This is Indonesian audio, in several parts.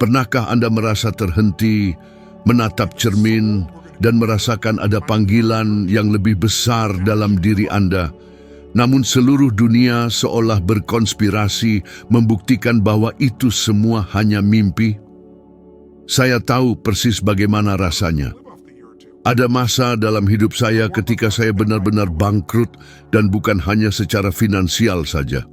Pernahkah Anda merasa terhenti, menatap cermin, dan merasakan ada panggilan yang lebih besar dalam diri Anda? Namun seluruh dunia seolah berkonspirasi membuktikan bahwa itu semua hanya mimpi. Saya tahu persis bagaimana rasanya. Ada masa dalam hidup saya ketika saya benar-benar bangkrut dan bukan hanya secara finansial saja.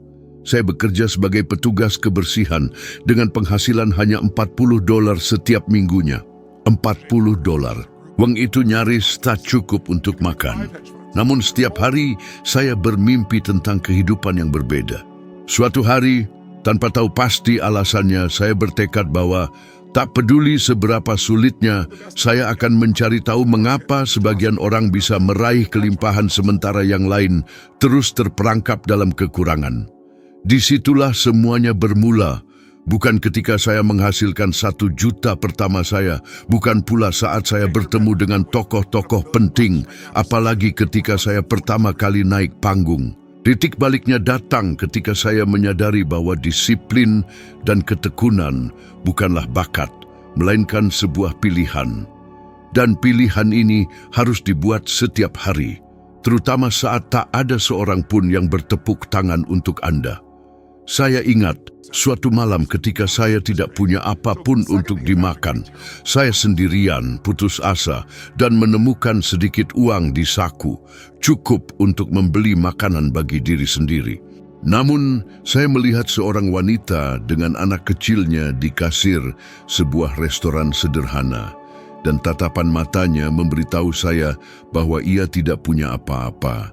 Saya bekerja sebagai petugas kebersihan dengan penghasilan hanya $40 setiap minggunya. $40. Uang itu nyaris tak cukup untuk makan. Namun setiap hari saya bermimpi tentang kehidupan yang berbeda. Suatu hari, tanpa tahu pasti alasannya, saya bertekad bahwa tak peduli seberapa sulitnya, saya akan mencari tahu mengapa sebagian orang bisa meraih kelimpahan sementara yang lain terus terperangkap dalam kekurangan. Disitulah semuanya bermula, bukan ketika saya menghasilkan 1 juta pertama saya, bukan pula saat saya bertemu dengan tokoh-tokoh penting, apalagi ketika saya pertama kali naik panggung. Titik baliknya datang ketika saya menyadari bahwa disiplin dan ketekunan bukanlah bakat, melainkan sebuah pilihan. Dan pilihan ini harus dibuat setiap hari, terutama saat tak ada seorang pun yang bertepuk tangan untuk Anda. Saya ingat suatu malam ketika saya tidak punya apapun untuk dimakan. Saya sendirian, putus asa, dan menemukan sedikit uang di saku, cukup untuk membeli makanan bagi diri sendiri. Namun, saya melihat seorang wanita dengan anak kecilnya di kasir sebuah restoran sederhana, dan tatapan matanya memberitahu saya bahwa ia tidak punya apa-apa.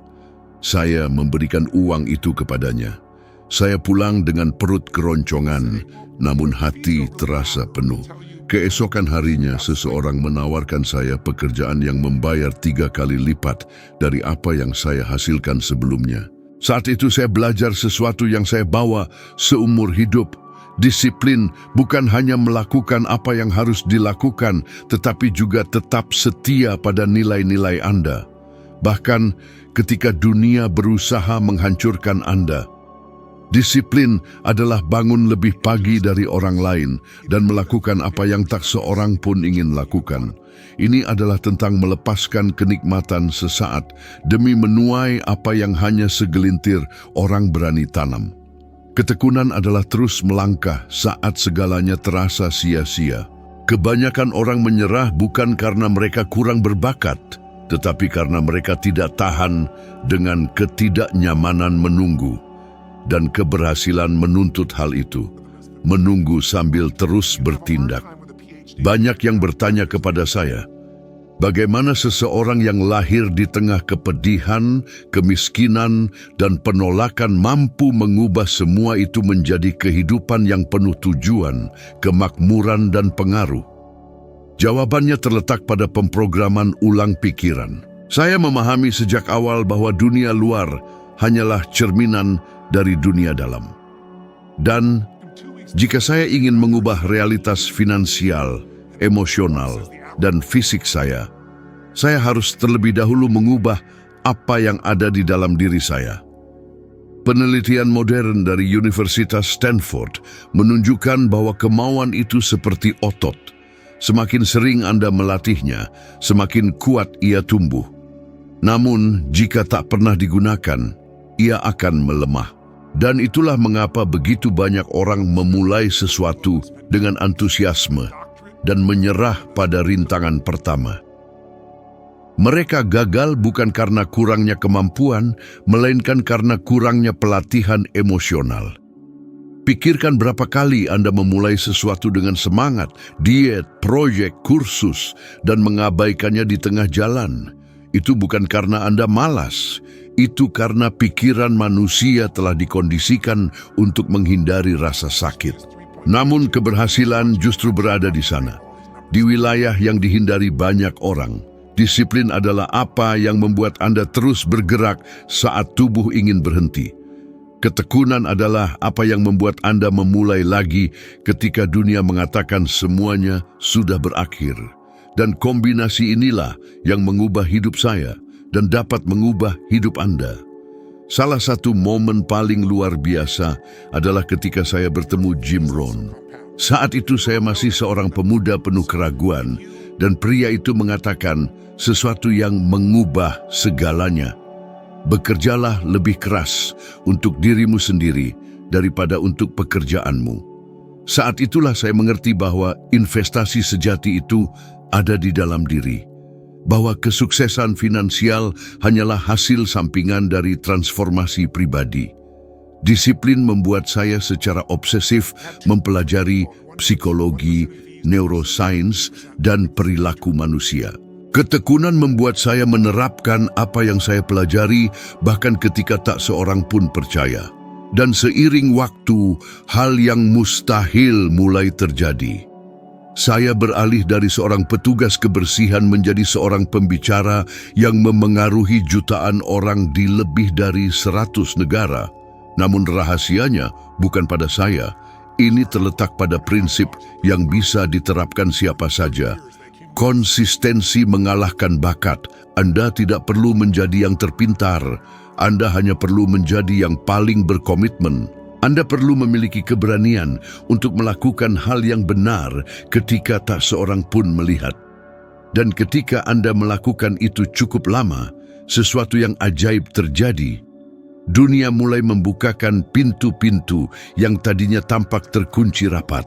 Saya memberikan uang itu kepadanya. Saya pulang dengan perut keroncongan, namun hati terasa penuh. Keesokan harinya, seseorang menawarkan saya pekerjaan yang membayar 3 kali lipat dari apa yang saya hasilkan sebelumnya. Saat itu saya belajar sesuatu yang saya bawa seumur hidup. Disiplin bukan hanya melakukan apa yang harus dilakukan, tetapi juga tetap setia pada nilai-nilai Anda. Bahkan ketika dunia berusaha menghancurkan Anda. Disiplin adalah bangun lebih pagi dari orang lain dan melakukan apa yang tak seorang pun ingin lakukan. Ini adalah tentang melepaskan kenikmatan sesaat demi menuai apa yang hanya segelintir orang berani tanam. Ketekunan adalah terus melangkah saat segalanya terasa sia-sia. Kebanyakan orang menyerah bukan karena mereka kurang berbakat, tetapi karena mereka tidak tahan dengan ketidaknyamanan menunggu. Dan keberhasilan menuntut hal itu, menunggu sambil terus bertindak. Banyak yang bertanya kepada saya, bagaimana seseorang yang lahir di tengah kepedihan, kemiskinan, dan penolakan mampu mengubah semua itu menjadi kehidupan yang penuh tujuan, kemakmuran, dan pengaruh? Jawabannya terletak pada pemrograman ulang pikiran. Saya memahami sejak awal bahwa dunia luar hanyalah cerminan dari dunia dalam. Dan jika saya ingin mengubah realitas finansial, emosional, dan fisik saya harus terlebih dahulu mengubah apa yang ada di dalam diri saya. Penelitian modern dari Universitas Stanford menunjukkan bahwa kemauan itu seperti otot. Semakin sering Anda melatihnya, semakin kuat ia tumbuh. Namun, jika tak pernah digunakan, ia akan melemah. Dan itulah mengapa begitu banyak orang memulai sesuatu dengan antusiasme dan menyerah pada rintangan pertama. Mereka gagal bukan karena kurangnya kemampuan, melainkan karena kurangnya pelatihan emosional. Pikirkan berapa kali Anda memulai sesuatu dengan semangat, diet, proyek, kursus, dan mengabaikannya di tengah jalan. Itu bukan karena Anda malas. Itu karena pikiran manusia telah dikondisikan untuk menghindari rasa sakit. Namun keberhasilan justru berada di sana, di wilayah yang dihindari banyak orang. Disiplin adalah apa yang membuat Anda terus bergerak saat tubuh ingin berhenti. Ketekunan adalah apa yang membuat Anda memulai lagi ketika dunia mengatakan semuanya sudah berakhir. Dan kombinasi inilah yang mengubah hidup saya dan dapat mengubah hidup Anda. Salah satu momen paling luar biasa adalah ketika saya bertemu Jim Rohn. Saat itu saya masih seorang pemuda penuh keraguan, dan pria itu mengatakan sesuatu yang mengubah segalanya. Bekerjalah lebih keras untuk dirimu sendiri daripada untuk pekerjaanmu. Saat itulah saya mengerti bahwa investasi sejati itu ada di dalam diri. Bahwa kesuksesan finansial hanyalah hasil sampingan dari transformasi pribadi. Disiplin membuat saya secara obsesif mempelajari psikologi, neuroscience, dan perilaku manusia. Ketekunan membuat saya menerapkan apa yang saya pelajari bahkan ketika tak seorang pun percaya. Dan seiring waktu, hal yang mustahil mulai terjadi. Saya beralih dari seorang petugas kebersihan menjadi seorang pembicara yang memengaruhi jutaan orang di lebih dari 100 negara. Namun rahasianya bukan pada saya. Ini terletak pada prinsip yang bisa diterapkan siapa saja. Konsistensi mengalahkan bakat. Anda tidak perlu menjadi yang terpintar. Anda hanya perlu menjadi yang paling berkomitmen. Anda perlu memiliki keberanian untuk melakukan hal yang benar ketika tak seorang pun melihat. Dan ketika Anda melakukan itu cukup lama, sesuatu yang ajaib terjadi. Dunia mulai membukakan pintu-pintu yang tadinya tampak terkunci rapat.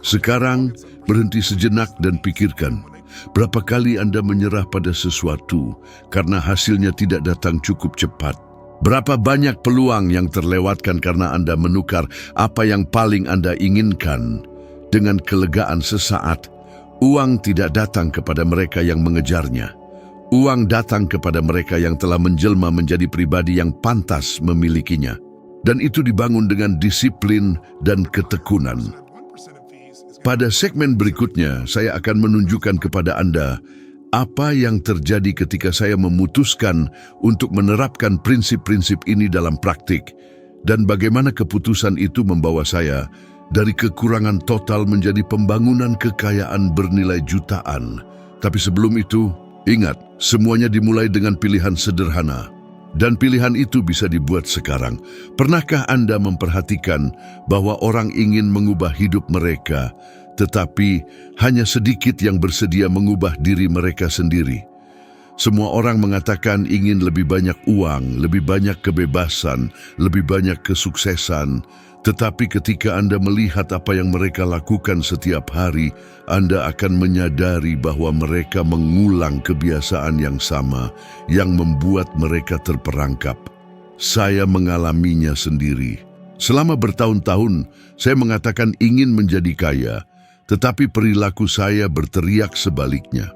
Sekarang, berhenti sejenak dan pikirkan, berapa kali Anda menyerah pada sesuatu karena hasilnya tidak datang cukup cepat? Berapa banyak peluang yang terlewatkan karena Anda menukar apa yang paling Anda inginkan dengan kelegaan sesaat? Uang tidak datang kepada mereka yang mengejarnya. Uang datang kepada mereka yang telah menjelma menjadi pribadi yang pantas memilikinya. Dan itu dibangun dengan disiplin dan ketekunan. Pada segmen berikutnya, saya akan menunjukkan kepada Anda apa yang terjadi ketika saya memutuskan untuk menerapkan prinsip-prinsip ini dalam praktik, dan bagaimana keputusan itu membawa saya dari kekurangan total menjadi pembangunan kekayaan bernilai jutaan. Tapi sebelum itu, ingat, semuanya dimulai dengan pilihan sederhana. Dan pilihan itu bisa dibuat sekarang. Pernahkah Anda memperhatikan bahwa orang ingin mengubah hidup mereka, tetapi hanya sedikit yang bersedia mengubah diri mereka sendiri? Semua orang mengatakan ingin lebih banyak uang, lebih banyak kebebasan, lebih banyak kesuksesan. Tetapi ketika Anda melihat apa yang mereka lakukan setiap hari, Anda akan menyadari bahwa mereka mengulang kebiasaan yang sama yang membuat mereka terperangkap. Saya mengalaminya sendiri. Selama bertahun-tahun, saya mengatakan ingin menjadi kaya, tetapi perilaku saya berteriak sebaliknya.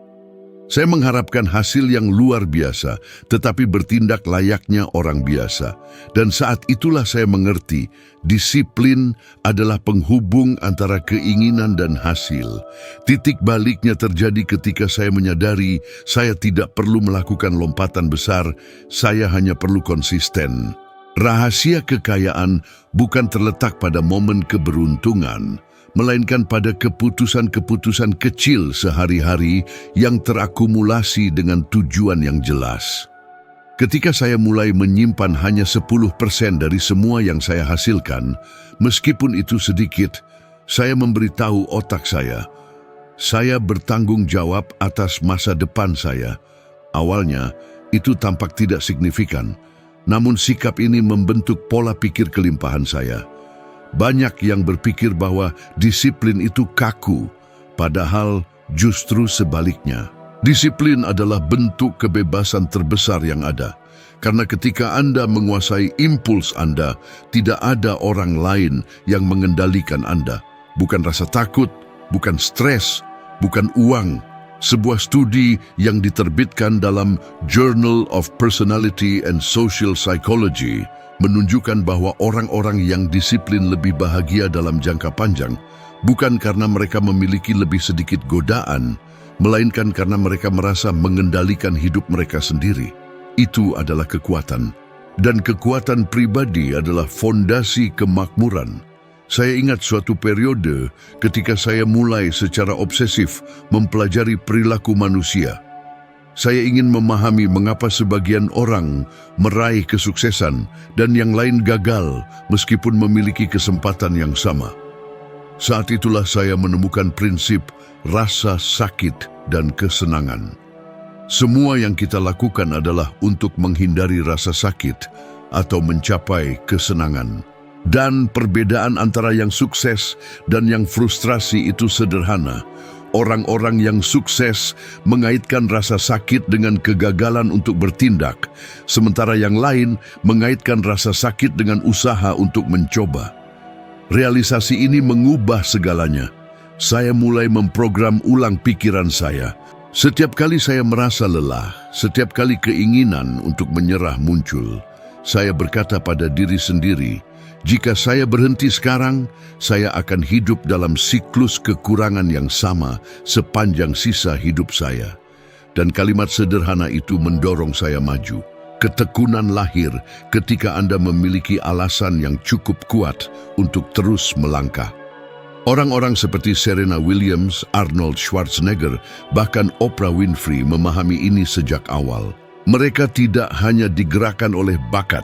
Saya mengharapkan hasil yang luar biasa, tetapi bertindak layaknya orang biasa. Dan saat itulah saya mengerti, disiplin adalah penghubung antara keinginan dan hasil. Titik baliknya terjadi ketika saya menyadari saya tidak perlu melakukan lompatan besar, saya hanya perlu konsisten. Rahasia kekayaan bukan terletak pada momen keberuntungan, melainkan pada keputusan-keputusan kecil sehari-hari yang terakumulasi dengan tujuan yang jelas. Ketika saya mulai menyimpan hanya 10% dari semua yang saya hasilkan, meskipun itu sedikit, saya memberitahu otak saya bertanggung jawab atas masa depan saya. Awalnya, itu tampak tidak signifikan, namun sikap ini membentuk pola pikir kelimpahan saya. Banyak yang berpikir bahwa disiplin itu kaku, padahal justru sebaliknya. Disiplin adalah bentuk kebebasan terbesar yang ada. Karena ketika Anda menguasai impuls Anda, tidak ada orang lain yang mengendalikan Anda. Bukan rasa takut, bukan stres, bukan uang. Sebuah studi yang diterbitkan dalam Journal of Personality and Social Psychology menunjukkan bahwa orang-orang yang disiplin lebih bahagia dalam jangka panjang, bukan karena mereka memiliki lebih sedikit godaan, melainkan karena mereka merasa mengendalikan hidup mereka sendiri. Itu adalah kekuatan. Dan kekuatan pribadi adalah fondasi kemakmuran. Saya ingat suatu periode ketika saya mulai secara obsesif mempelajari perilaku manusia. Saya ingin memahami mengapa sebagian orang meraih kesuksesan dan yang lain gagal meskipun memiliki kesempatan yang sama. Saat itulah saya menemukan prinsip rasa sakit dan kesenangan. Semua yang kita lakukan adalah untuk menghindari rasa sakit atau mencapai kesenangan. Dan perbedaan antara yang sukses dan yang frustrasi itu sederhana. Orang-orang yang sukses mengaitkan rasa sakit dengan kegagalan untuk bertindak, sementara yang lain mengaitkan rasa sakit dengan usaha untuk mencoba. Realisasi ini mengubah segalanya. Saya mulai memprogram ulang pikiran saya. Setiap kali saya merasa lelah, setiap kali keinginan untuk menyerah muncul, saya berkata pada diri sendiri, jika saya berhenti sekarang, saya akan hidup dalam siklus kekurangan yang sama sepanjang sisa hidup saya. Dan kalimat sederhana itu mendorong saya maju. Ketekunan lahir ketika Anda memiliki alasan yang cukup kuat untuk terus melangkah. Orang-orang seperti Serena Williams, Arnold Schwarzenegger, bahkan Oprah Winfrey memahami ini sejak awal. Mereka tidak hanya digerakkan oleh bakat,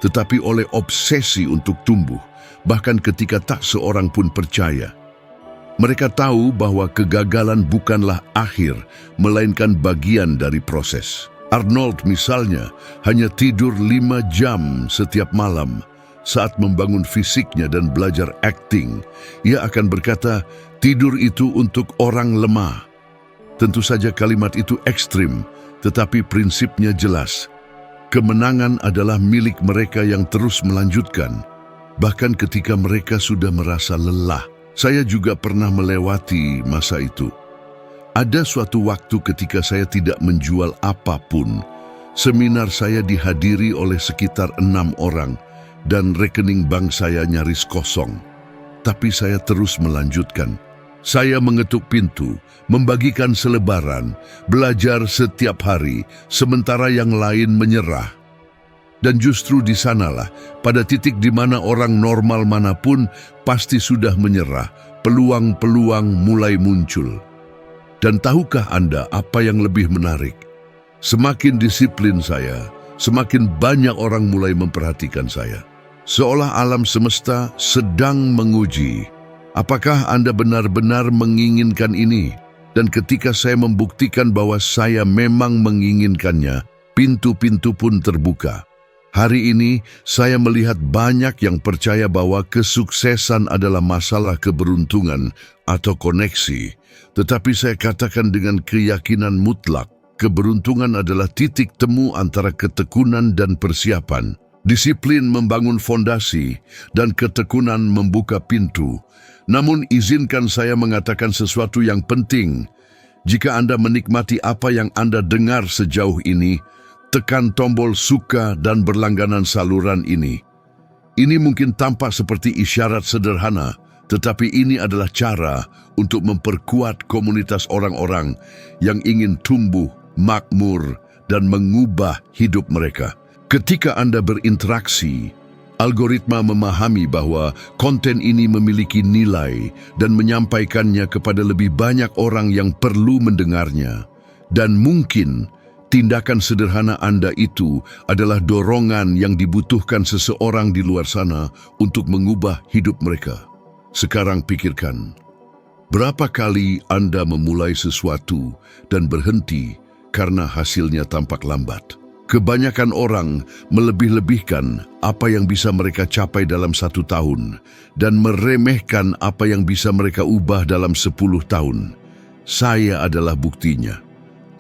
tetapi oleh obsesi untuk tumbuh, bahkan ketika tak seorang pun percaya. Mereka tahu bahwa kegagalan bukanlah akhir, melainkan bagian dari proses. Arnold misalnya hanya tidur 5 jam setiap malam. Saat membangun fisiknya dan belajar akting, ia akan berkata, tidur itu untuk orang lemah. Tentu saja kalimat itu ekstrim, tetapi prinsipnya jelas. Kemenangan adalah milik mereka yang terus melanjutkan, bahkan ketika mereka sudah merasa lelah. Saya juga pernah melewati masa itu. Ada suatu waktu ketika saya tidak menjual apapun. Seminar saya dihadiri oleh sekitar 6 orang, dan rekening bank saya nyaris kosong. Tapi saya terus melanjutkan. Saya mengetuk pintu, membagikan selebaran, belajar setiap hari, sementara yang lain menyerah. Dan justru di sanalah, pada titik di mana orang normal manapun pasti sudah menyerah, peluang-peluang mulai muncul. Dan tahukah Anda apa yang lebih menarik? Semakin disiplin saya, semakin banyak orang mulai memperhatikan saya. Seolah alam semesta sedang menguji, apakah Anda benar-benar menginginkan ini? Dan ketika saya membuktikan bahwa saya memang menginginkannya, pintu-pintu pun terbuka. Hari ini, saya melihat banyak yang percaya bahwa kesuksesan adalah masalah keberuntungan atau koneksi. Tetapi saya katakan dengan keyakinan mutlak, keberuntungan adalah titik temu antara ketekunan dan persiapan. Disiplin membangun fondasi dan ketekunan membuka pintu. Namun izinkan saya mengatakan sesuatu yang penting. Jika Anda menikmati apa yang Anda dengar sejauh ini, tekan tombol suka dan berlangganan saluran ini. Ini mungkin tampak seperti isyarat sederhana, tetapi ini adalah cara untuk memperkuat komunitas orang-orang yang ingin tumbuh, makmur, dan mengubah hidup mereka. Ketika Anda berinteraksi, algoritma memahami bahwa konten ini memiliki nilai dan menyampaikannya kepada lebih banyak orang yang perlu mendengarnya. Dan mungkin tindakan sederhana Anda itu adalah dorongan yang dibutuhkan seseorang di luar sana untuk mengubah hidup mereka. Sekarang pikirkan, berapa kali Anda memulai sesuatu dan berhenti karena hasilnya tampak lambat? Kebanyakan orang melebih-lebihkan apa yang bisa mereka capai dalam 1 tahun dan meremehkan apa yang bisa mereka ubah dalam 10 tahun. Saya adalah buktinya.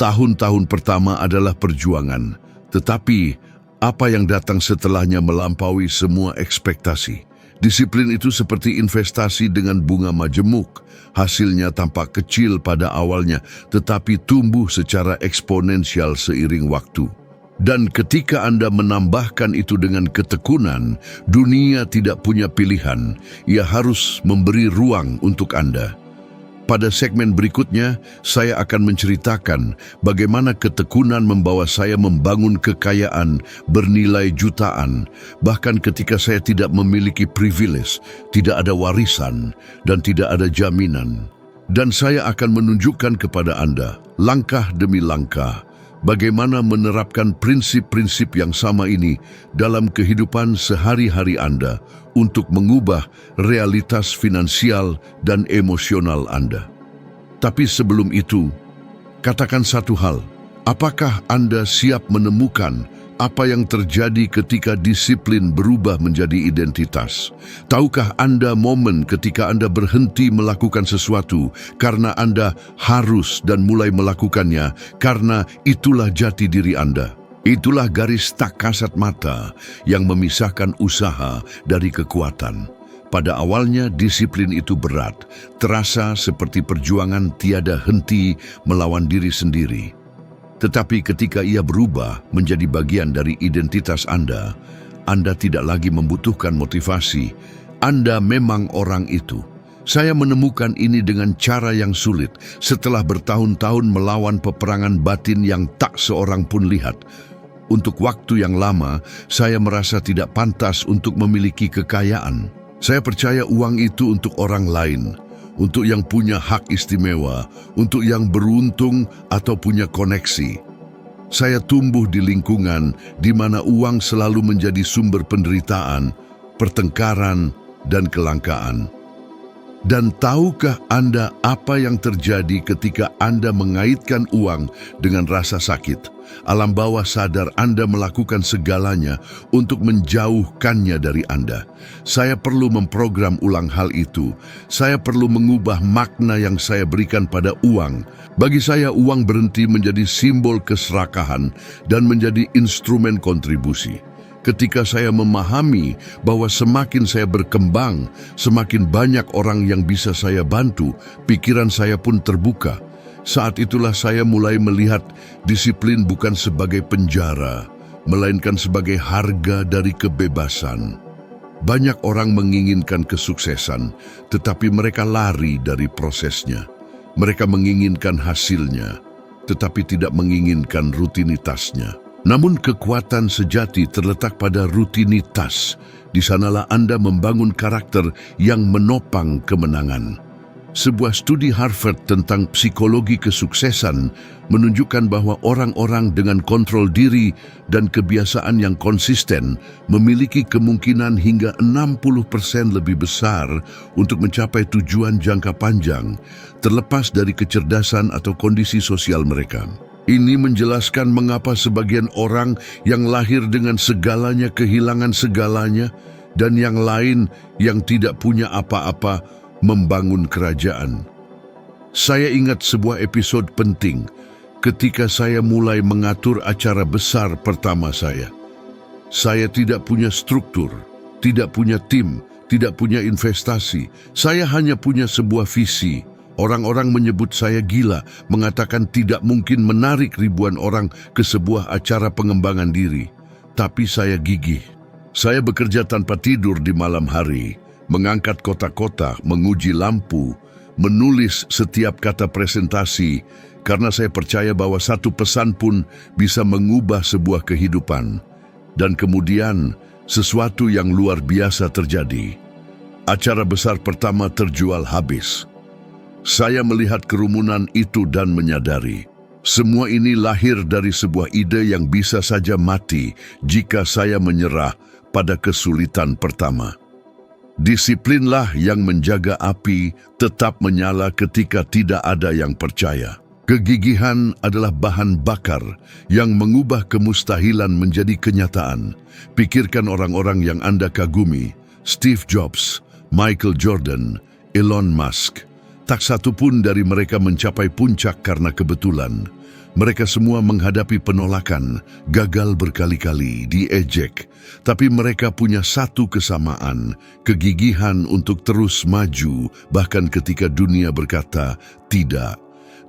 Tahun-tahun pertama adalah perjuangan, tetapi apa yang datang setelahnya melampaui semua ekspektasi. Disiplin itu seperti investasi dengan bunga majemuk. Hasilnya tampak kecil pada awalnya, tetapi tumbuh secara eksponensial seiring waktu. Dan ketika Anda menambahkan itu dengan ketekunan, dunia tidak punya pilihan. Ia harus memberi ruang untuk Anda. Pada segmen berikutnya, saya akan menceritakan bagaimana ketekunan membawa saya membangun kekayaan bernilai jutaan, bahkan ketika saya tidak memiliki privilege, tidak ada warisan, dan tidak ada jaminan. Dan saya akan menunjukkan kepada Anda, langkah demi langkah, bagaimana menerapkan prinsip-prinsip yang sama ini dalam kehidupan sehari-hari Anda untuk mengubah realitas finansial dan emosional Anda. Tapi sebelum itu, katakan satu hal, apakah Anda siap menemukan apa yang terjadi ketika disiplin berubah menjadi identitas? Tahukah Anda momen ketika Anda berhenti melakukan sesuatu karena Anda harus dan mulai melakukannya karena itulah jati diri Anda? Itulah garis tak kasat mata yang memisahkan usaha dari kekuatan. Pada awalnya disiplin itu berat, terasa seperti perjuangan tiada henti melawan diri sendiri. Tetapi ketika ia berubah menjadi bagian dari identitas Anda tidak lagi membutuhkan motivasi. Anda memang orang itu. Saya menemukan ini dengan cara yang sulit setelah bertahun-tahun melawan peperangan batin yang tak seorang pun lihat. Untuk waktu yang lama, saya merasa tidak pantas untuk memiliki kekayaan. Saya percaya uang itu untuk orang lain, untuk yang punya hak istimewa, untuk yang beruntung atau punya koneksi. Saya tumbuh di lingkungan di mana uang selalu menjadi sumber penderitaan, pertengkaran, dan kelangkaan. Dan tahukah Anda apa yang terjadi ketika Anda mengaitkan uang dengan rasa sakit? Alam bawah sadar Anda melakukan segalanya untuk menjauhkannya dari Anda. Saya perlu memprogram ulang hal itu. Saya perlu mengubah makna yang saya berikan pada uang. Bagi saya, uang berhenti menjadi simbol keserakahan dan menjadi instrumen kontribusi. Ketika saya memahami bahwa semakin saya berkembang, semakin banyak orang yang bisa saya bantu, pikiran saya pun terbuka. Saat itulah saya mulai melihat disiplin bukan sebagai penjara, melainkan sebagai harga dari kebebasan. Banyak orang menginginkan kesuksesan, tetapi mereka lari dari prosesnya. Mereka menginginkan hasilnya, tetapi tidak menginginkan rutinitasnya. Namun kekuatan sejati terletak pada rutinitas. Di sanalah Anda membangun karakter yang menopang kemenangan. Sebuah studi Harvard tentang psikologi kesuksesan menunjukkan bahwa orang-orang dengan kontrol diri dan kebiasaan yang konsisten memiliki kemungkinan hingga 60% lebih besar untuk mencapai tujuan jangka panjang, terlepas dari kecerdasan atau kondisi sosial mereka. Ini menjelaskan mengapa sebagian orang yang lahir dengan segalanya kehilangan segalanya dan yang lain yang tidak punya apa-apa membangun kerajaan. Saya ingat sebuah episode penting ketika saya mulai mengatur acara besar pertama saya. Saya tidak punya struktur, tidak punya tim, tidak punya investasi. Saya hanya punya sebuah visi. Orang-orang menyebut saya gila, mengatakan tidak mungkin menarik ribuan orang ke sebuah acara pengembangan diri. Tapi saya gigih. Saya bekerja tanpa tidur di malam hari, mengangkat kotak-kotak, menguji lampu, menulis setiap kata presentasi, karena saya percaya bahwa satu pesan pun bisa mengubah sebuah kehidupan. Dan kemudian, sesuatu yang luar biasa terjadi. Acara besar pertama terjual habis. Saya melihat kerumunan itu dan menyadari, semua ini lahir dari sebuah ide yang bisa saja mati jika saya menyerah pada kesulitan pertama. Disiplinlah yang menjaga api tetap menyala ketika tidak ada yang percaya. Kegigihan adalah bahan bakar yang mengubah kemustahilan menjadi kenyataan. Pikirkan orang-orang yang Anda kagumi, Steve Jobs, Michael Jordan, Elon Musk. Tak satu pun dari mereka mencapai puncak karena kebetulan. Mereka semua menghadapi penolakan, gagal berkali-kali, diejek. Tapi mereka punya satu kesamaan, kegigihan untuk terus maju, bahkan ketika dunia berkata tidak.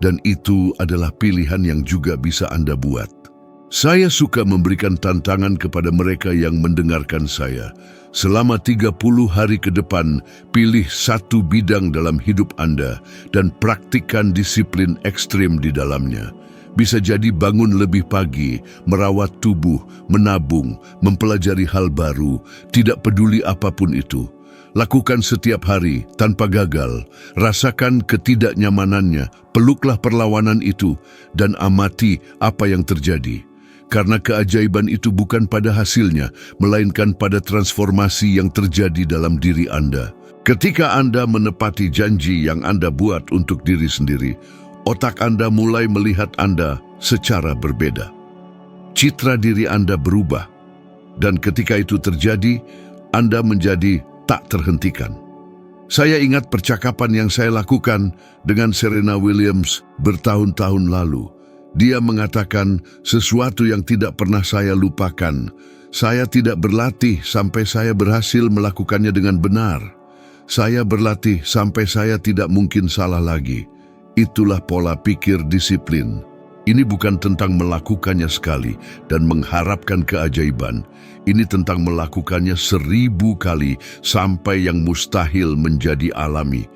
Dan itu adalah pilihan yang juga bisa Anda buat. Saya suka memberikan tantangan kepada mereka yang mendengarkan saya. Selama 30 hari ke depan, pilih satu bidang dalam hidup Anda dan praktikkan disiplin ekstrim di dalamnya. Bisa jadi bangun lebih pagi, merawat tubuh, menabung, mempelajari hal baru, tidak peduli apapun itu. Lakukan setiap hari tanpa gagal. Rasakan ketidaknyamanannya, peluklah perlawanan itu, dan amati apa yang terjadi. Karena keajaiban itu bukan pada hasilnya, melainkan pada transformasi yang terjadi dalam diri Anda. Ketika Anda menepati janji yang Anda buat untuk diri sendiri, otak Anda mulai melihat Anda secara berbeda. Citra diri Anda berubah, dan ketika itu terjadi, Anda menjadi tak terhentikan. Saya ingat percakapan yang saya lakukan dengan Serena Williams bertahun-tahun lalu. Dia mengatakan sesuatu yang tidak pernah saya lupakan. Saya tidak berlatih sampai saya berhasil melakukannya dengan benar. Saya berlatih sampai saya tidak mungkin salah lagi. Itulah pola pikir disiplin. Ini bukan tentang melakukannya sekali dan mengharapkan keajaiban. Ini tentang melakukannya 1000 kali sampai yang mustahil menjadi alami.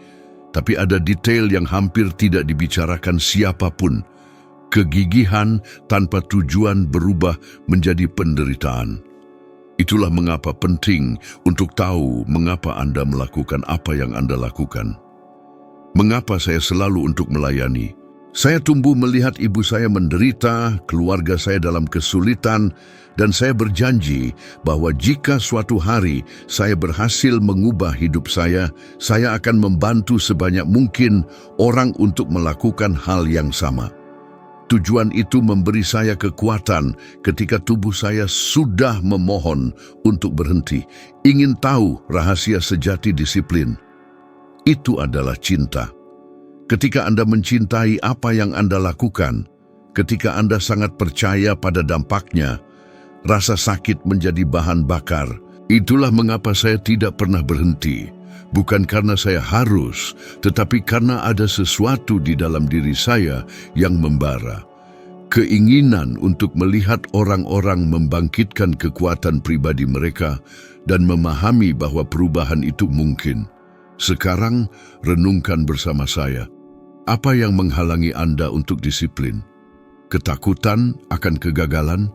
Tapi ada detail yang hampir tidak dibicarakan siapapun. Kegigihan tanpa tujuan berubah menjadi penderitaan. Itulah mengapa penting untuk tahu mengapa Anda melakukan apa yang Anda lakukan. Mengapa saya selalu untuk melayani? Saya tumbuh melihat ibu saya menderita, keluarga saya dalam kesulitan, dan saya berjanji bahwa jika suatu hari saya berhasil mengubah hidup saya akan membantu sebanyak mungkin orang untuk melakukan hal yang sama. Tujuan itu memberi saya kekuatan ketika tubuh saya sudah memohon untuk berhenti, ingin tahu rahasia sejati disiplin. Itu adalah cinta. Ketika Anda mencintai apa yang Anda lakukan, ketika Anda sangat percaya pada dampaknya, rasa sakit menjadi bahan bakar. Itulah mengapa saya tidak pernah berhenti. Bukan karena saya harus, tetapi karena ada sesuatu di dalam diri saya yang membara. Keinginan untuk melihat orang-orang membangkitkan kekuatan pribadi mereka dan memahami bahwa perubahan itu mungkin. Sekarang, renungkan bersama saya. Apa yang menghalangi Anda untuk disiplin? Ketakutan akan kegagalan?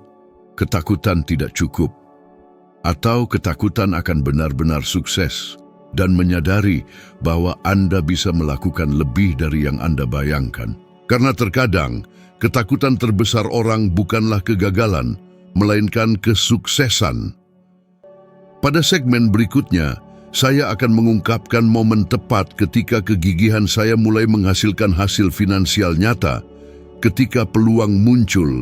Ketakutan tidak cukup? Atau ketakutan akan benar-benar sukses dan menyadari bahwa Anda bisa melakukan lebih dari yang Anda bayangkan? Karena terkadang, ketakutan terbesar orang bukanlah kegagalan, melainkan kesuksesan. Pada segmen berikutnya, saya akan mengungkapkan momen tepat ketika kegigihan saya mulai menghasilkan hasil finansial nyata, ketika peluang muncul,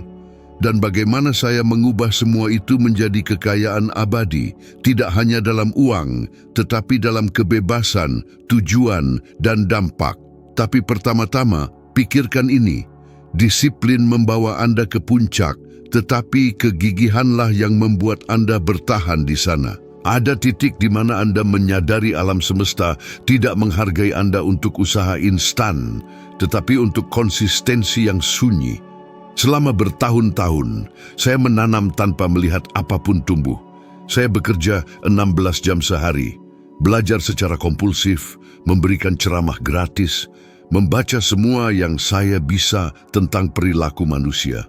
dan bagaimana saya mengubah semua itu menjadi kekayaan abadi, tidak hanya dalam uang, tetapi dalam kebebasan, tujuan, dan dampak. Tapi pertama-tama, pikirkan ini, disiplin membawa Anda ke puncak, tetapi kegigihanlah yang membuat Anda bertahan di sana. Ada titik di mana Anda menyadari alam semesta tidak menghargai Anda untuk usaha instan, tetapi untuk konsistensi yang sunyi. Selama bertahun-tahun, saya menanam tanpa melihat apapun tumbuh. Saya bekerja 16 jam sehari, belajar secara kompulsif, memberikan ceramah gratis, membaca semua yang saya bisa tentang perilaku manusia.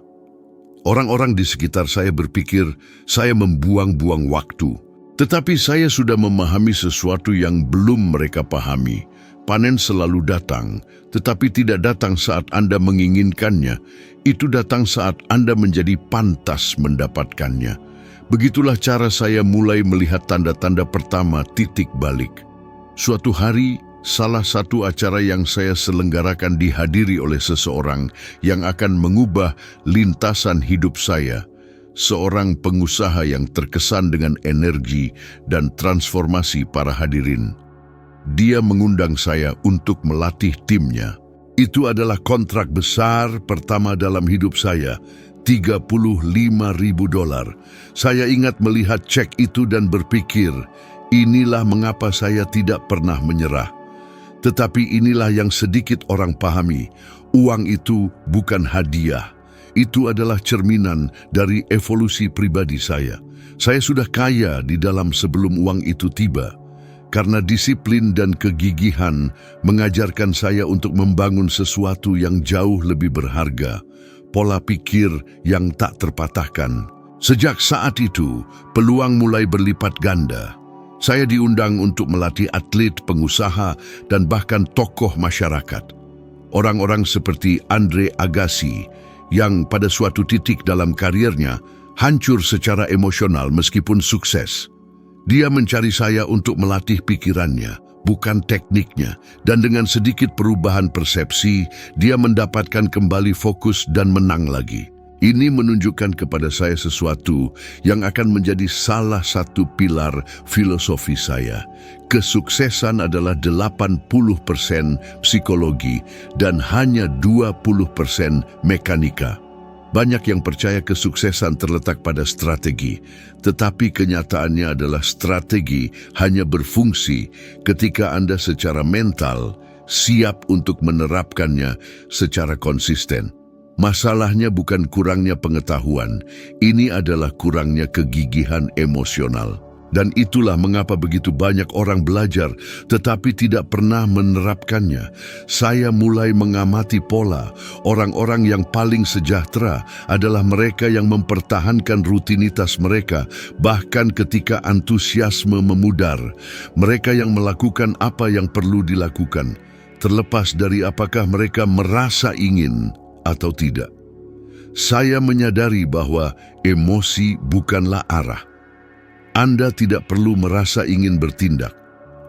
Orang-orang di sekitar saya berpikir saya membuang-buang waktu. Tetapi saya sudah memahami sesuatu yang belum mereka pahami. Panen selalu datang, tetapi tidak datang saat Anda menginginkannya. Itu datang saat Anda menjadi pantas mendapatkannya. Begitulah cara saya mulai melihat tanda-tanda pertama titik balik. Suatu hari, salah satu acara yang saya selenggarakan dihadiri oleh seseorang yang akan mengubah lintasan hidup saya. Seorang pengusaha yang terkesan dengan energi dan transformasi para hadirin. Dia mengundang saya untuk melatih timnya. Itu adalah kontrak besar pertama dalam hidup saya, $35.000. Saya ingat melihat cek itu dan berpikir, inilah mengapa saya tidak pernah menyerah. Tetapi inilah yang sedikit orang pahami, uang itu bukan hadiah. Itu adalah cerminan dari evolusi pribadi saya. Saya sudah kaya di dalam sebelum uang itu tiba. Karena disiplin dan kegigihan mengajarkan saya untuk membangun sesuatu yang jauh lebih berharga. Pola pikir yang tak terpatahkan. Sejak saat itu, peluang mulai berlipat ganda. Saya diundang untuk melatih atlet, pengusaha, dan bahkan tokoh masyarakat. Orang-orang seperti Andre Agassi yang pada suatu titik dalam kariernya hancur secara emosional meskipun sukses. Dia mencari saya untuk melatih pikirannya, bukan tekniknya, dan dengan sedikit perubahan persepsi, dia mendapatkan kembali fokus dan menang lagi. Ini menunjukkan kepada saya sesuatu yang akan menjadi salah satu pilar filosofi saya. Kesuksesan adalah 80% psikologi dan hanya 20% mekanika. Banyak yang percaya kesuksesan terletak pada strategi, tetapi kenyataannya adalah strategi hanya berfungsi ketika Anda secara mental siap untuk menerapkannya secara konsisten. Masalahnya bukan kurangnya pengetahuan, ini adalah kurangnya kegigihan emosional. Dan itulah mengapa begitu banyak orang belajar tetapi tidak pernah menerapkannya. Saya mulai mengamati pola. Orang-orang yang paling sejahtera adalah mereka yang mempertahankan rutinitas mereka, bahkan ketika antusiasme memudar. Mereka yang melakukan apa yang perlu dilakukan, terlepas dari apakah mereka merasa ingin atau tidak. Saya menyadari bahwa emosi bukanlah arah. Anda tidak perlu merasa ingin bertindak.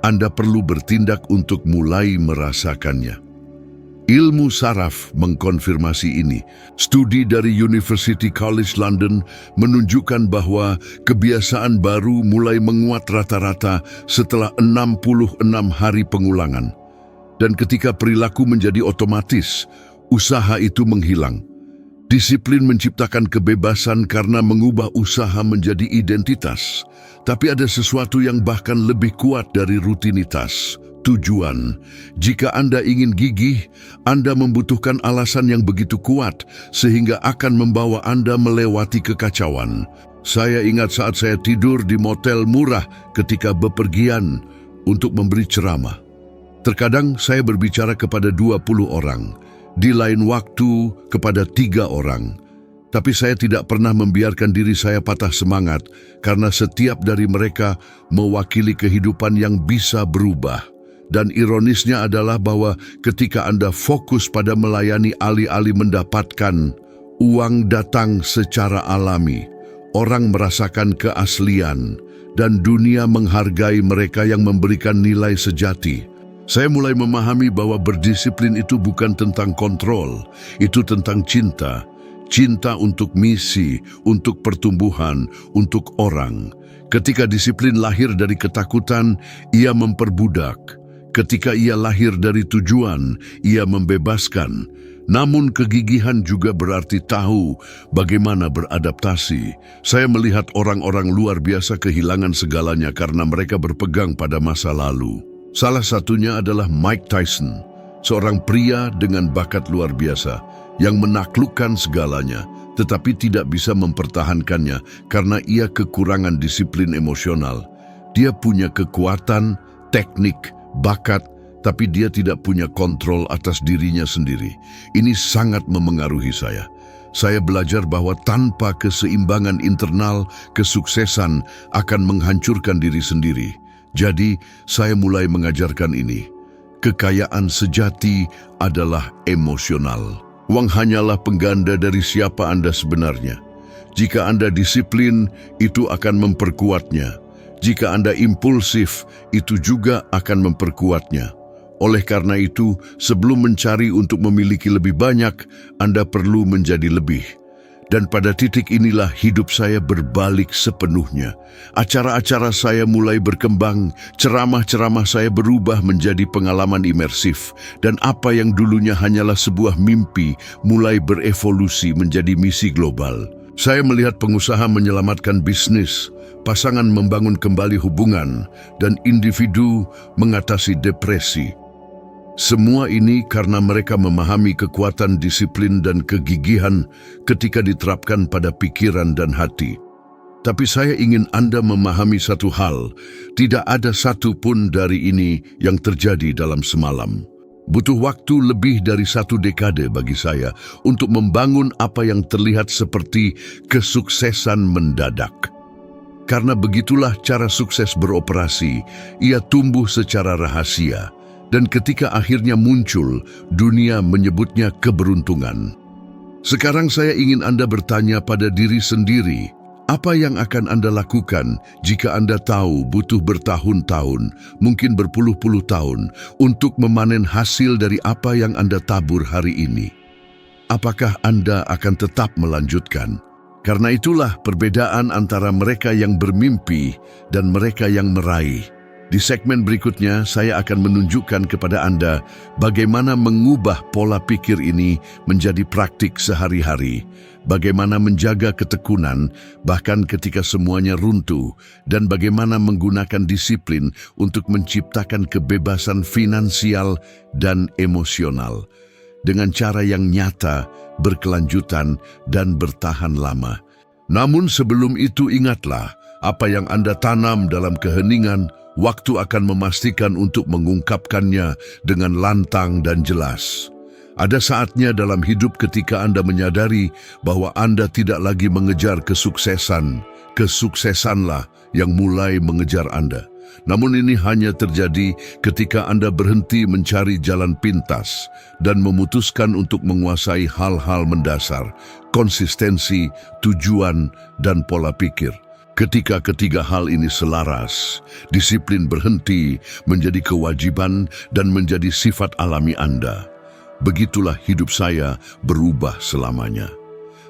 Anda perlu bertindak untuk mulai merasakannya. Ilmu saraf mengkonfirmasi ini. Studi dari University College London menunjukkan bahwa kebiasaan baru mulai menguat rata-rata setelah 66 hari pengulangan. Dan ketika perilaku menjadi otomatis, usaha itu menghilang. Disiplin menciptakan kebebasan karena mengubah usaha menjadi identitas. Tapi ada sesuatu yang bahkan lebih kuat dari rutinitas, tujuan. Jika Anda ingin gigih, Anda membutuhkan alasan yang begitu kuat sehingga akan membawa Anda melewati kekacauan. Saya ingat saat saya tidur di motel murah ketika bepergian untuk memberi ceramah. Terkadang saya berbicara kepada 20 orang. Di lain waktu kepada 3 orang. Tapi saya tidak pernah membiarkan diri saya patah semangat karena setiap dari mereka mewakili kehidupan yang bisa berubah. Dan ironisnya adalah bahwa ketika Anda fokus pada melayani alih-alih mendapatkan, uang datang secara alami. Orang merasakan keaslian dan dunia menghargai mereka yang memberikan nilai sejati. Saya mulai memahami bahwa berdisiplin itu bukan tentang kontrol, itu tentang cinta. Cinta untuk misi, untuk pertumbuhan, untuk orang. Ketika disiplin lahir dari ketakutan, ia memperbudak. Ketika ia lahir dari tujuan, ia membebaskan. Namun kegigihan juga berarti tahu bagaimana beradaptasi. Saya melihat orang-orang luar biasa kehilangan segalanya karena mereka berpegang pada masa lalu. Salah satunya adalah Mike Tyson, seorang pria dengan bakat luar biasa yang menaklukkan segalanya tetapi tidak bisa mempertahankannya karena ia kekurangan disiplin emosional. Dia punya kekuatan, teknik, bakat, tapi dia tidak punya kontrol atas dirinya sendiri. Ini sangat memengaruhi saya. Saya belajar bahwa tanpa keseimbangan internal, kesuksesan akan menghancurkan diri sendiri. Jadi, saya mulai mengajarkan ini. Kekayaan sejati adalah emosional. Uang hanyalah pengganda dari siapa Anda sebenarnya. Jika Anda disiplin, itu akan memperkuatnya. Jika Anda impulsif, itu juga akan memperkuatnya. Oleh karena itu, sebelum mencari untuk memiliki lebih banyak, Anda perlu menjadi lebih. Dan pada titik inilah hidup saya berbalik sepenuhnya. Acara-acara saya mulai berkembang, ceramah-ceramah saya berubah menjadi pengalaman imersif. Dan apa yang dulunya hanyalah sebuah mimpi, mulai berevolusi menjadi misi global. Saya melihat pengusaha menyelamatkan bisnis, pasangan membangun kembali hubungan, dan individu mengatasi depresi. Semua ini karena mereka memahami kekuatan disiplin dan kegigihan ketika diterapkan pada pikiran dan hati. Tapi saya ingin Anda memahami satu hal, tidak ada satu pun dari ini yang terjadi dalam semalam. Butuh waktu lebih dari 1 dekade bagi saya untuk membangun apa yang terlihat seperti kesuksesan mendadak. Karena begitulah cara sukses beroperasi, ia tumbuh secara rahasia. Dan ketika akhirnya muncul, dunia menyebutnya keberuntungan. Sekarang saya ingin Anda bertanya pada diri sendiri, apa yang akan Anda lakukan jika Anda tahu butuh bertahun-tahun, mungkin berpuluh-puluh tahun, untuk memanen hasil dari apa yang Anda tabur hari ini? Apakah Anda akan tetap melanjutkan? Karena itulah perbedaan antara mereka yang bermimpi dan mereka yang meraih. Di segmen berikutnya, saya akan menunjukkan kepada Anda bagaimana mengubah pola pikir ini menjadi praktik sehari-hari, bagaimana menjaga ketekunan bahkan ketika semuanya runtuh, dan bagaimana menggunakan disiplin untuk menciptakan kebebasan finansial dan emosional dengan cara yang nyata, berkelanjutan, dan bertahan lama. Namun sebelum itu ingatlah, apa yang Anda tanam dalam keheningan, waktu akan memastikan untuk mengungkapkannya dengan lantang dan jelas. Ada saatnya dalam hidup ketika Anda menyadari bahwa Anda tidak lagi mengejar kesuksesan. Kesuksesanlah yang mulai mengejar Anda. Namun ini hanya terjadi ketika Anda berhenti mencari jalan pintas dan memutuskan untuk menguasai hal-hal mendasar, konsistensi, tujuan, dan pola pikir. Ketika ketiga hal ini selaras, disiplin berhenti menjadi kewajiban dan menjadi sifat alami Anda. Begitulah hidup saya berubah selamanya.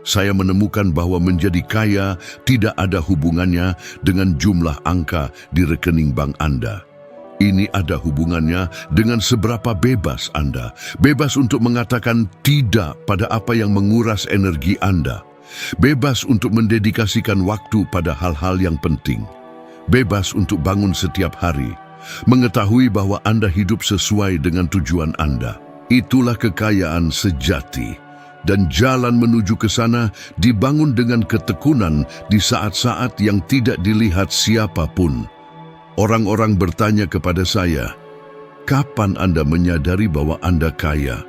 Saya menemukan bahwa menjadi kaya tidak ada hubungannya dengan jumlah angka di rekening bank Anda. Ini ada hubungannya dengan seberapa bebas Anda. Bebas untuk mengatakan tidak pada apa yang menguras energi Anda. Bebas untuk mendedikasikan waktu pada hal-hal yang penting. Bebas untuk bangun setiap hari, mengetahui bahwa Anda hidup sesuai dengan tujuan Anda. Itulah kekayaan sejati. Dan jalan menuju ke sana dibangun dengan ketekunan di saat-saat yang tidak dilihat siapapun. Orang-orang bertanya kepada saya, kapan Anda menyadari bahwa Anda kaya?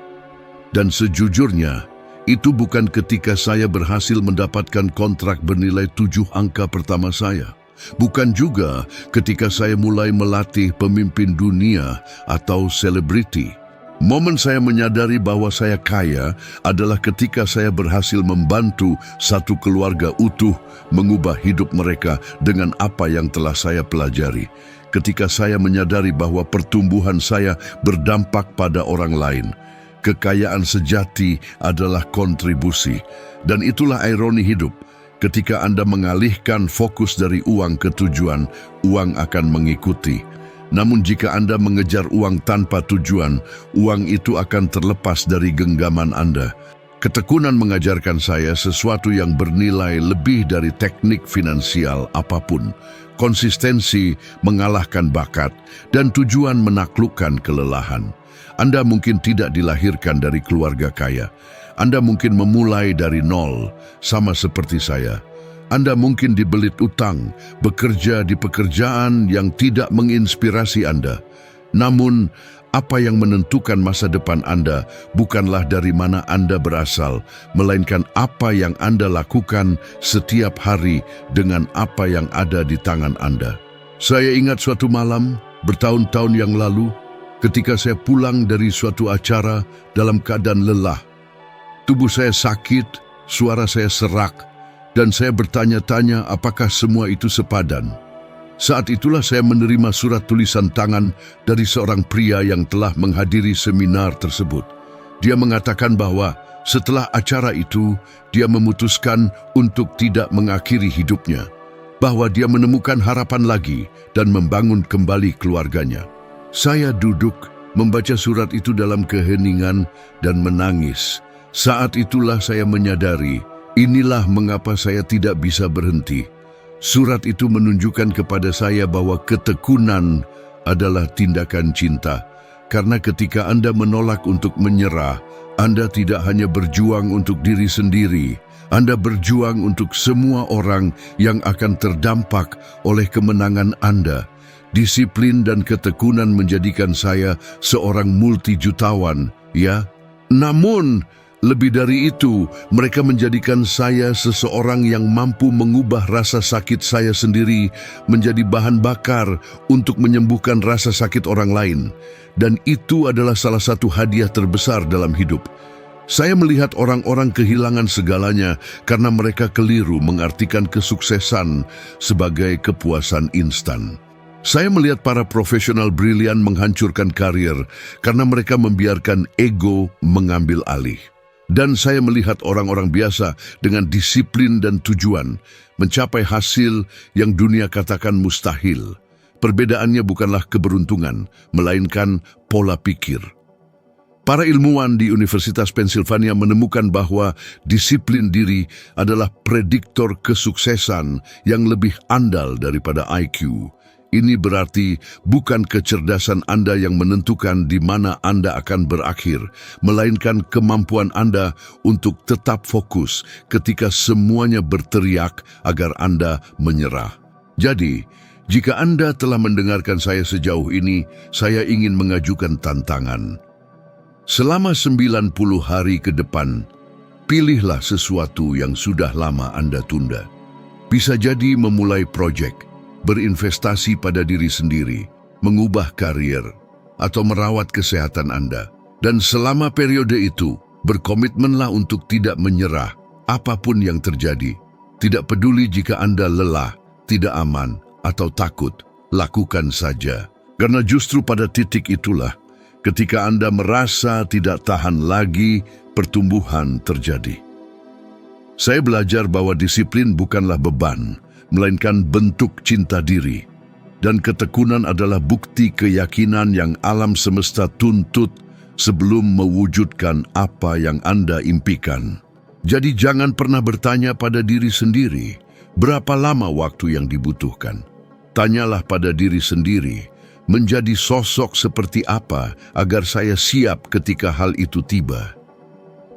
Dan sejujurnya, itu bukan ketika saya berhasil mendapatkan kontrak bernilai 7 angka pertama saya. Bukan juga ketika saya mulai melatih pemimpin dunia atau selebriti. Momen saya menyadari bahwa saya kaya adalah ketika saya berhasil membantu satu keluarga utuh mengubah hidup mereka dengan apa yang telah saya pelajari. Ketika saya menyadari bahwa pertumbuhan saya berdampak pada orang lain. Kekayaan sejati adalah kontribusi. Dan itulah ironi hidup. Ketika Anda mengalihkan fokus dari uang ke tujuan, uang akan mengikuti. Namun jika Anda mengejar uang tanpa tujuan, uang itu akan terlepas dari genggaman Anda. Ketekunan mengajarkan saya sesuatu yang bernilai lebih dari teknik finansial apapun. Konsistensi mengalahkan bakat dan tujuan menaklukkan kelelahan. Anda mungkin tidak dilahirkan dari keluarga kaya. Anda mungkin memulai dari nol, sama seperti saya. Anda mungkin dibelit utang, bekerja di pekerjaan yang tidak menginspirasi Anda. Namun, apa yang menentukan masa depan Anda bukanlah dari mana Anda berasal, melainkan apa yang Anda lakukan setiap hari dengan apa yang ada di tangan Anda. Saya ingat suatu malam, bertahun-tahun yang lalu, ketika saya pulang dari suatu acara dalam keadaan lelah. Tubuh saya sakit, suara saya serak, dan saya bertanya-tanya apakah semua itu sepadan. Saat itulah saya menerima surat tulisan tangan dari seorang pria yang telah menghadiri seminar tersebut. Dia mengatakan bahwa setelah acara itu, dia memutuskan untuk tidak mengakhiri hidupnya, bahwa dia menemukan harapan lagi dan membangun kembali keluarganya. Saya duduk, membaca surat itu dalam keheningan dan menangis. Saat itulah saya menyadari, inilah mengapa saya tidak bisa berhenti. Surat itu menunjukkan kepada saya bahwa ketekunan adalah tindakan cinta. Karena ketika Anda menolak untuk menyerah, Anda tidak hanya berjuang untuk diri sendiri, Anda berjuang untuk semua orang yang akan terdampak oleh kemenangan Anda. Disiplin dan ketekunan menjadikan saya seorang multijutawan, ya. Namun, Lebih dari itu, mereka menjadikan saya seseorang yang mampu mengubah rasa sakit saya sendiri menjadi bahan bakar untuk menyembuhkan rasa sakit orang lain. Dan itu adalah salah satu hadiah terbesar dalam hidup. Saya melihat orang-orang kehilangan segalanya karena mereka keliru mengartikan kesuksesan sebagai kepuasan instan. Saya melihat para profesional brilian menghancurkan karir karena mereka membiarkan ego mengambil alih. Dan saya melihat orang-orang biasa dengan disiplin dan tujuan mencapai hasil yang dunia katakan mustahil. Perbedaannya bukanlah keberuntungan, melainkan pola pikir. Para ilmuwan di Universitas Pennsylvania menemukan bahwa disiplin diri adalah prediktor kesuksesan yang lebih andal daripada IQ. Ini berarti bukan kecerdasan Anda yang menentukan di mana Anda akan berakhir, melainkan kemampuan Anda untuk tetap fokus ketika semuanya berteriak agar Anda menyerah. Jadi, jika Anda telah mendengarkan saya sejauh ini, saya ingin mengajukan tantangan. Selama 90 hari ke depan, pilihlah sesuatu yang sudah lama Anda tunda. Bisa jadi memulai proyek, berinvestasi pada diri sendiri, mengubah karier, atau merawat kesehatan Anda. Dan selama periode itu, berkomitmenlah untuk tidak menyerah apapun yang terjadi. Tidak peduli jika Anda lelah, tidak aman, atau takut, lakukan saja. Karena justru pada titik itulah, ketika Anda merasa tidak tahan lagi, pertumbuhan terjadi. Saya belajar bahwa disiplin bukanlah beban, melainkan bentuk cinta diri. Dan ketekunan adalah bukti keyakinan yang alam semesta tuntut sebelum mewujudkan apa yang Anda impikan. Jadi jangan pernah bertanya pada diri sendiri, berapa lama waktu yang dibutuhkan. Tanyalah pada diri sendiri, menjadi sosok seperti apa agar saya siap ketika hal itu tiba.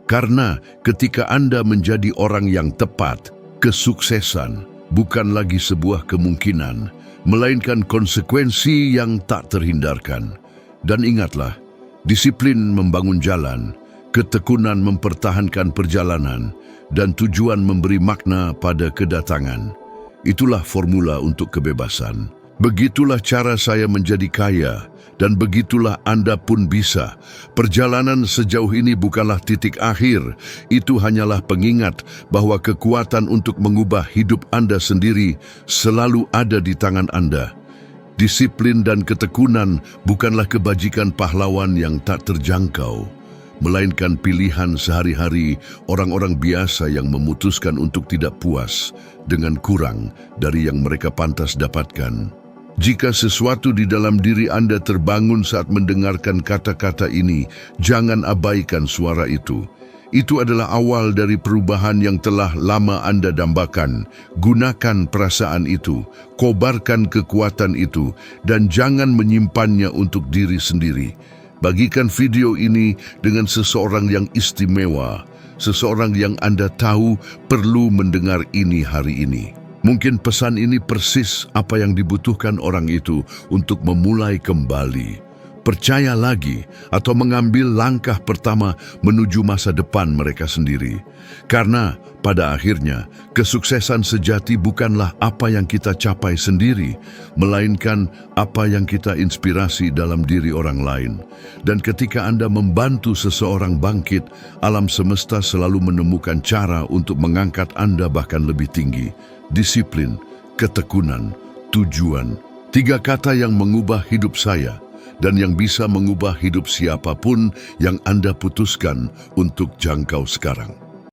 Karena ketika Anda menjadi orang yang tepat, kesuksesan bukan lagi sebuah kemungkinan, melainkan konsekuensi yang tak terhindarkan. Dan ingatlah, disiplin membangun jalan, ketekunan mempertahankan perjalanan, dan tujuan memberi makna pada kedatangan. Itulah formula untuk kebebasan. Begitulah cara saya menjadi kaya, dan begitulah Anda pun bisa. Perjalanan sejauh ini bukanlah titik akhir, itu hanyalah pengingat bahwa kekuatan untuk mengubah hidup Anda sendiri selalu ada di tangan Anda. Disiplin dan ketekunan bukanlah kebajikan pahlawan yang tak terjangkau, melainkan pilihan sehari-hari orang-orang biasa yang memutuskan untuk tidak puas dengan kurang dari yang mereka pantas dapatkan. Jika sesuatu di dalam diri Anda terbangun saat mendengarkan kata-kata ini, jangan abaikan suara itu. Itu adalah awal dari perubahan yang telah lama Anda dambakan. Gunakan perasaan itu, kobarkan kekuatan itu, dan jangan menyimpannya untuk diri sendiri. Bagikan video ini dengan seseorang yang istimewa, seseorang yang Anda tahu perlu mendengar ini hari ini. Mungkin pesan ini persis apa yang dibutuhkan orang itu untuk memulai kembali, percaya lagi, atau mengambil langkah pertama menuju masa depan mereka sendiri. Karena pada akhirnya, kesuksesan sejati bukanlah apa yang kita capai sendiri, melainkan apa yang kita inspirasi dalam diri orang lain. Dan ketika Anda membantu seseorang bangkit, alam semesta selalu menemukan cara untuk mengangkat Anda bahkan lebih tinggi. Disiplin, ketekunan, tujuan. 3 kata yang mengubah hidup saya dan yang bisa mengubah hidup siapapun yang Anda putuskan untuk jangkau sekarang.